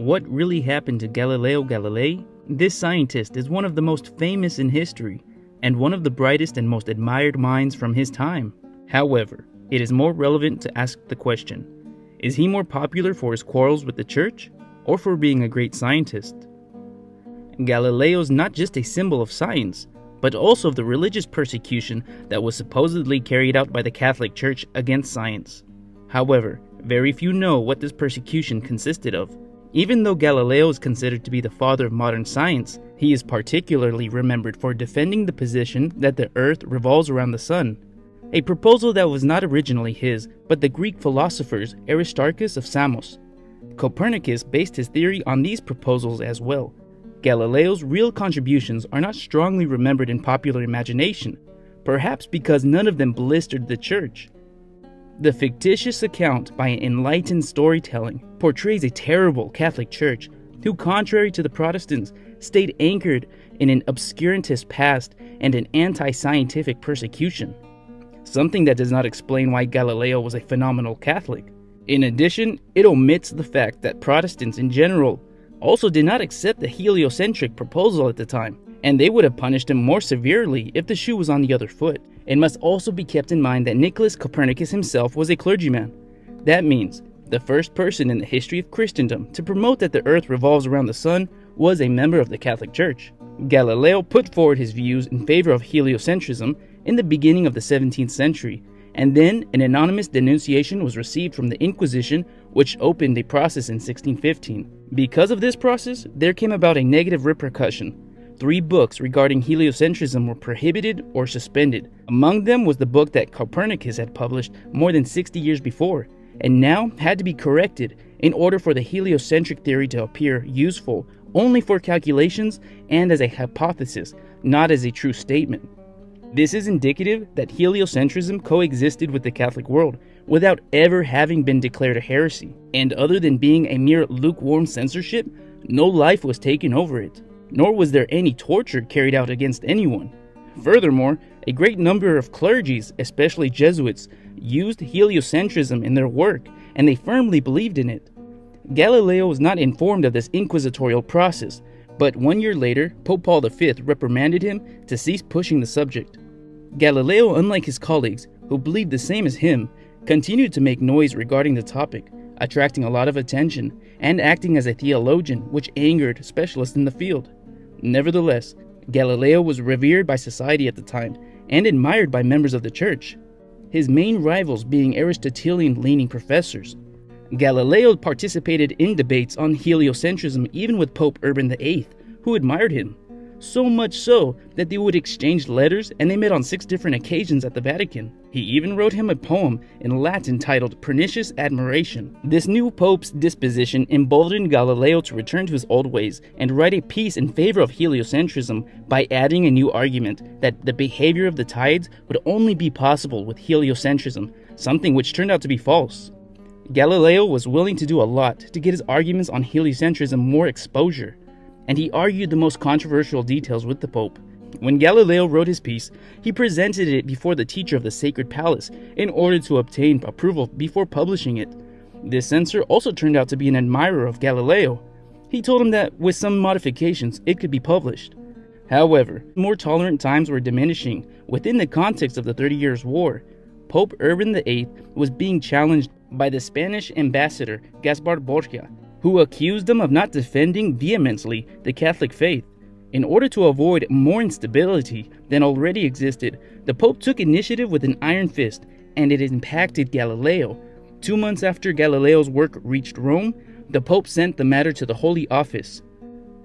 what really happened to Galileo Galilei? This scientist is one of the most famous in history, and one of the brightest and most admired minds from his time. However, it is more relevant to ask the question, is he more popular for his quarrels with the church, or for being a great scientist? Galileo is not just a symbol of science, but also of the religious persecution that was supposedly carried out by the Catholic Church against science. However, very few know what this persecution consisted of. Even though Galileo is considered to be the father of modern science, he is particularly remembered for defending the position that the Earth revolves around the Sun, a proposal that was not originally his, but the Greek philosophers Aristarchus of Samos. Copernicus based his theory on these proposals as well. Galileo's real contributions are not strongly remembered in popular imagination, perhaps because none of them blistered the church. The fictitious account by enlightened storytelling portrays a terrible Catholic Church who, contrary to the Protestants, stayed anchored in an obscurantist past and an anti-scientific persecution, something that does not explain why Galileo was a phenomenal Catholic. In addition, it omits the fact that Protestants in general also did not accept the heliocentric proposal at the time, and they would have punished him more severely if the shoe was on the other foot. It must also be kept in mind that Nicholas Copernicus himself was a clergyman. That means the first person in the history of Christendom to promote that the earth revolves around the sun was a member of the Catholic Church. Galileo put forward his views in favor of heliocentrism in the beginning of the 17th century, and then an anonymous denunciation was received from the Inquisition, which opened a process in 1615. Because of this process, there came about a negative repercussion. 3 books regarding heliocentrism were prohibited or suspended. Among them was the book that Copernicus had published more than 60 years before, and now had to be corrected in order for the heliocentric theory to appear useful only for calculations and as a hypothesis, not as a true statement. This is indicative that heliocentrism coexisted with the Catholic world without ever having been declared a heresy, and other than being a mere lukewarm censorship, no life was taken over it, nor was there any torture carried out against anyone. Furthermore, a great number of clergies, especially Jesuits, used heliocentrism in their work, and they firmly believed in it. Galileo was not informed of this inquisitorial process, but 1 year later, Pope Paul V reprimanded him to cease pushing the subject. Galileo, unlike his colleagues, who believed the same as him, continued to make noise regarding the topic, attracting a lot of attention, and acting as a theologian, which angered specialists in the field. Nevertheless, Galileo was revered by society at the time, and admired by members of the church, his main rivals being Aristotelian-leaning professors. Galileo participated in debates on heliocentrism even with Pope Urban VIII, who admired him. So much so that they would exchange letters, and they met on 6 different occasions at the Vatican. He even wrote him a poem in Latin titled Pernicious Admiration. This new pope's disposition emboldened Galileo to return to his old ways and write a piece in favor of heliocentrism by adding a new argument that the behavior of the tides would only be possible with heliocentrism, something which turned out to be false. Galileo was willing to do a lot to get his arguments on heliocentrism more exposure, and he argued the most controversial details with the Pope. When Galileo wrote his piece, he presented it before the teacher of the Sacred Palace in order to obtain approval before publishing it. This censor also turned out to be an admirer of Galileo. He told him that with some modifications, it could be published. However, more tolerant times were diminishing within the context of the 30 Years' War. Pope Urban VIII was being challenged by the Spanish ambassador Gaspar Borgia, who accused him of not defending vehemently the Catholic faith. In order to avoid more instability than already existed, the Pope took initiative with an iron fist, and it impacted Galileo. 2 months after Galileo's work reached Rome, the Pope sent the matter to the Holy Office.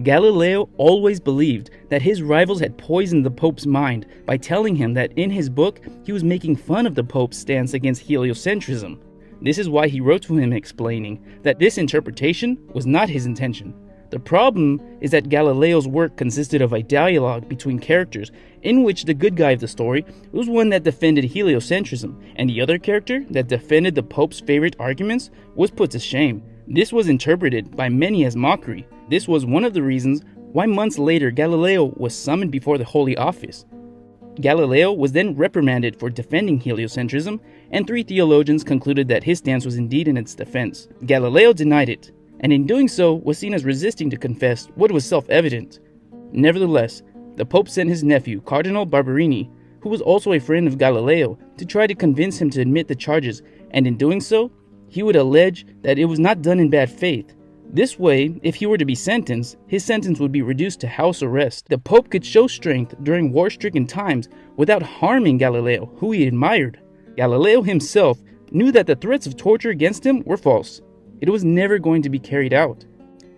Galileo always believed that his rivals had poisoned the Pope's mind by telling him that in his book he was making fun of the Pope's stance against heliocentrism. This is why he wrote to him explaining that this interpretation was not his intention. The problem is that Galileo's work consisted of a dialogue between characters in which the good guy of the story was one that defended heliocentrism, and the other character that defended the Pope's favorite arguments was put to shame. This was interpreted by many as mockery. This was one of the reasons why months later Galileo was summoned before the Holy Office. Galileo was then reprimanded for defending heliocentrism, and 3 theologians concluded that his stance was indeed in its defense. Galileo denied it. and in doing so was seen as resisting to confess what was self-evident. Nevertheless, the Pope sent his nephew, Cardinal Barberini, who was also a friend of Galileo, to try to convince him to admit the charges, and in doing so, he would allege that it was not done in bad faith. This way, if he were to be sentenced, his sentence would be reduced to house arrest. The Pope could show strength during war-stricken times without harming Galileo, who he admired. Galileo himself knew that the threats of torture against him were false. It was never going to be carried out.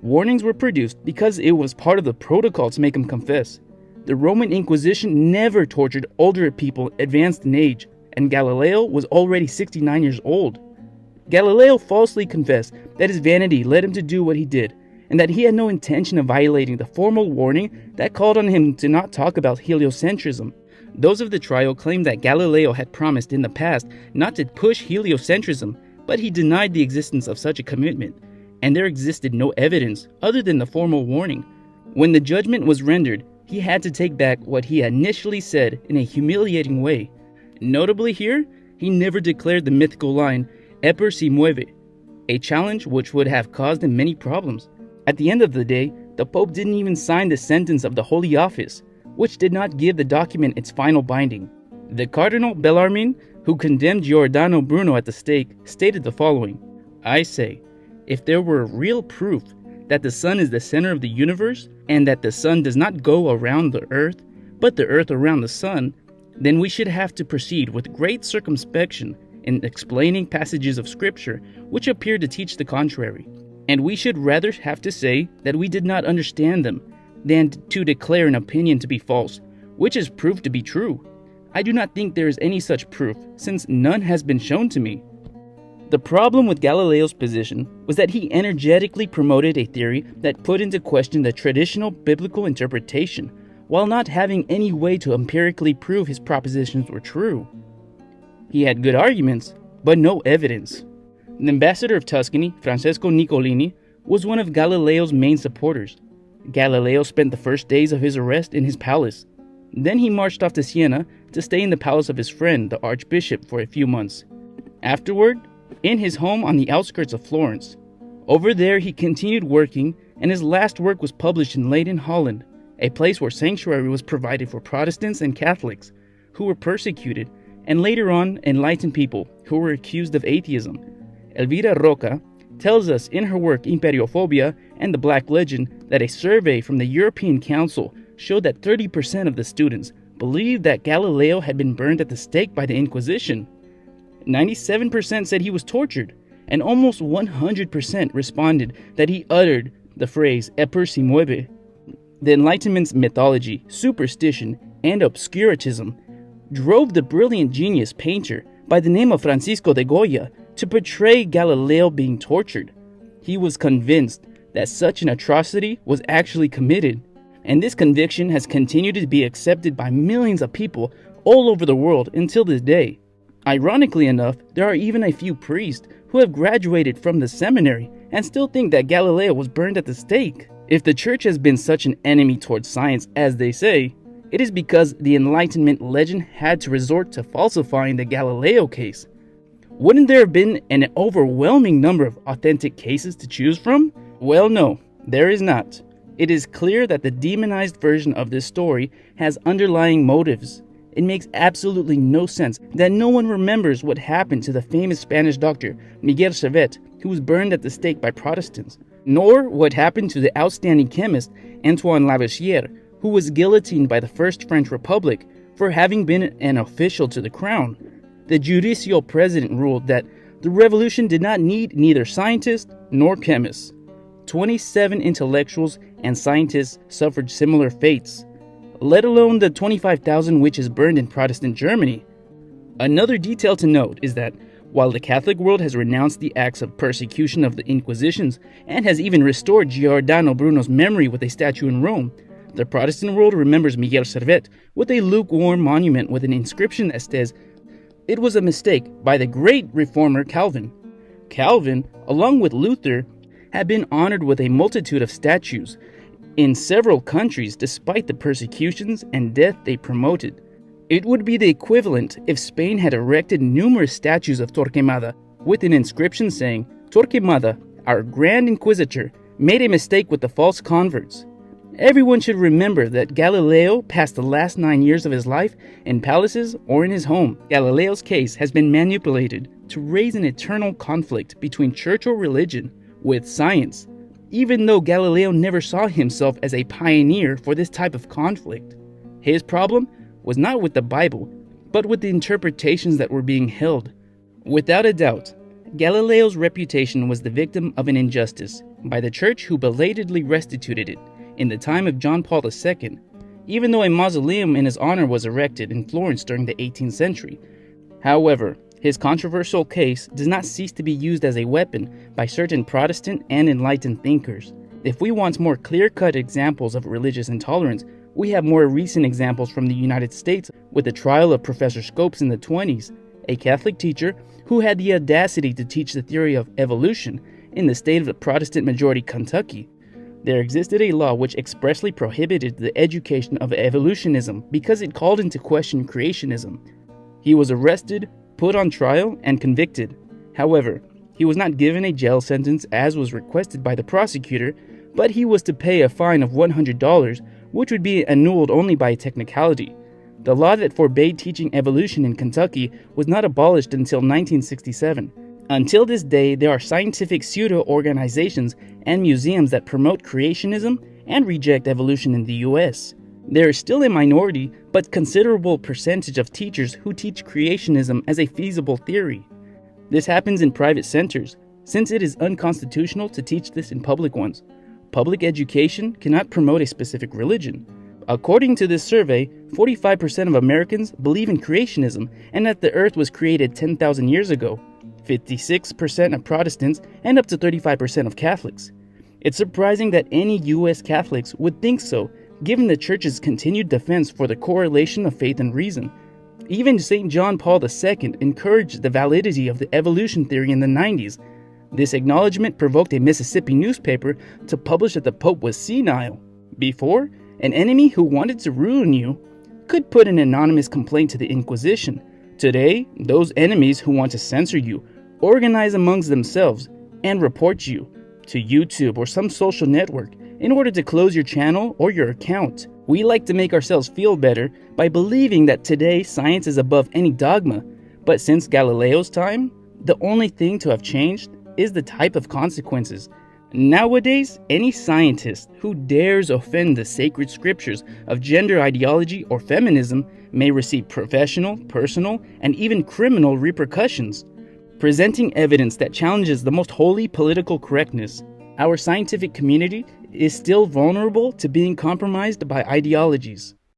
Warnings were produced because it was part of the protocol to make him confess. The Roman Inquisition never tortured older people advanced in age, and Galileo was already 69 years old. Galileo falsely confessed that his vanity led him to do what he did, and that he had no intention of violating the formal warning that called on him to not talk about heliocentrism. Those of the trial claimed that Galileo had promised in the past not to push heliocentrism, but he denied the existence of such a commitment, and there existed no evidence other than the formal warning. When the judgment was rendered, he had to take back what he initially said in a humiliating way. Notably here, he never declared the mythical line, "Eper si mueve," a challenge which would have caused him many problems. At the end of the day, the Pope didn't even sign the sentence of the Holy Office, which did not give the document its final binding. The Cardinal Bellarmine, who condemned Giordano Bruno at the stake, stated the following: "I say, if there were real proof that the sun is the center of the universe, and that the sun does not go around the earth, but the earth around the sun, then we should have to proceed with great circumspection in explaining passages of Scripture which appear to teach the contrary. And we should rather have to say that we did not understand them, than to declare an opinion to be false, which is proved to be true. I do not think there is any such proof, since none has been shown to me." The problem with Galileo's position was that he energetically promoted a theory that put into question the traditional biblical interpretation, while not having any way to empirically prove his propositions were true. He had good arguments, but no evidence. The ambassador of Tuscany, Francesco Niccolini, was one of Galileo's main supporters. Galileo spent the first days of his arrest in his palace. Then he marched off to Siena to stay in the palace of his friend, the archbishop, for a few months. Afterward, in his home on the outskirts of Florence. Over there he continued working, and his last work was published in Leyden, Holland, a place where sanctuary was provided for Protestants and Catholics who were persecuted, and later on enlightened people who were accused of atheism. Elvira Roca tells us in her work Imperiophobia and the Black Legend that a survey from the European Council showed that 30% of the students believed that Galileo had been burned at the stake by the Inquisition. 97% said he was tortured, and almost 100% responded that he uttered the phrase "Eper si mueve." The Enlightenment's mythology, superstition, and obscurantism drove the brilliant genius painter by the name of Francisco de Goya to portray Galileo being tortured. He was convinced that such an atrocity was actually committed, and this conviction has continued to be accepted by millions of people all over the world until this day. Ironically enough, there are even a few priests who have graduated from the seminary and still think that Galileo was burned at the stake. If the church has been such an enemy towards science as they say, it is because the Enlightenment legend had to resort to falsifying the Galileo case. Wouldn't there have been an overwhelming number of authentic cases to choose from? Well, no, there is not. It is clear that the demonized version of this story has underlying motives. It makes absolutely no sense that no one remembers what happened to the famous Spanish doctor Miguel Servet, who was burned at the stake by Protestants, nor what happened to the outstanding chemist Antoine Lavoisier, who was guillotined by the First French Republic for having been an official to the crown. The judicial president ruled that the revolution did not need neither scientists nor chemists. 27 intellectuals and scientists suffered similar fates, let alone the 25,000 witches burned in Protestant Germany. Another detail to note is that while the Catholic world has renounced the acts of persecution of the Inquisitions and has even restored Giordano Bruno's memory with a statue in Rome, the Protestant world remembers Miguel Servet with a lukewarm monument with an inscription that says, "It was a mistake by the great reformer Calvin." Calvin, along with Luther, have been honored with a multitude of statues in several countries despite the persecutions and death they promoted. It would be the equivalent if Spain had erected numerous statues of Torquemada with an inscription saying, "Torquemada, our Grand Inquisitor, made a mistake with the false converts. Everyone should remember that Galileo passed the last 9 years of his life in palaces or in his home. Galileo's case has been manipulated to raise an eternal conflict between church or religion with science, even though Galileo never saw himself as a pioneer for this type of conflict. His problem was not with the Bible, but with the interpretations that were being held. Without a doubt, Galileo's reputation was the victim of an injustice by the church, who belatedly restituted it in the time of John Paul II, even though a mausoleum in his honor was erected in Florence during the 18th century. However, his controversial case does not cease to be used as a weapon by certain Protestant and enlightened thinkers. If we want more clear-cut examples of religious intolerance, we have more recent examples from the United States with the trial of Professor Scopes in the 1920s, a Catholic teacher who had the audacity to teach the theory of evolution in the state of the Protestant-majority Kentucky. There existed a law which expressly prohibited the education of evolutionism because it called into question creationism. He was arrested, put on trial, and convicted. However, he was not given a jail sentence as was requested by the prosecutor, but he was to pay a fine of $100, which would be annulled only by a technicality. The law that forbade teaching evolution in Kentucky was not abolished until 1967. Until this day, there are scientific pseudo-organizations and museums that promote creationism and reject evolution in the US. There is still a minority, but considerable percentage of teachers who teach creationism as a feasible theory. This happens in private centers, since it is unconstitutional to teach this in public ones. Public education cannot promote a specific religion. According to this survey, 45% of Americans believe in creationism and that the earth was created 10,000 years ago. 56% of Protestants and up to 35% of Catholics. It's surprising that any US Catholics would think so, given the Church's continued defense for the correlation of faith and reason. Even St. John Paul II encouraged the validity of the evolution theory in the 90s. This acknowledgement provoked a Mississippi newspaper to publish that the Pope was senile. Before, an enemy who wanted to ruin you could put an anonymous complaint to the Inquisition. Today, those enemies who want to censor you organize amongst themselves and report you to YouTube or some social network in order to close your channel or your account. We like to make ourselves feel better by believing that today science is above any dogma, but since Galileo's time, the only thing to have changed is the type of consequences. Nowadays, any scientist who dares offend the sacred scriptures of gender ideology or feminism may receive professional, personal, and even criminal repercussions. Presenting evidence that challenges the most holy political correctness, our scientific community is still vulnerable to being compromised by ideologies.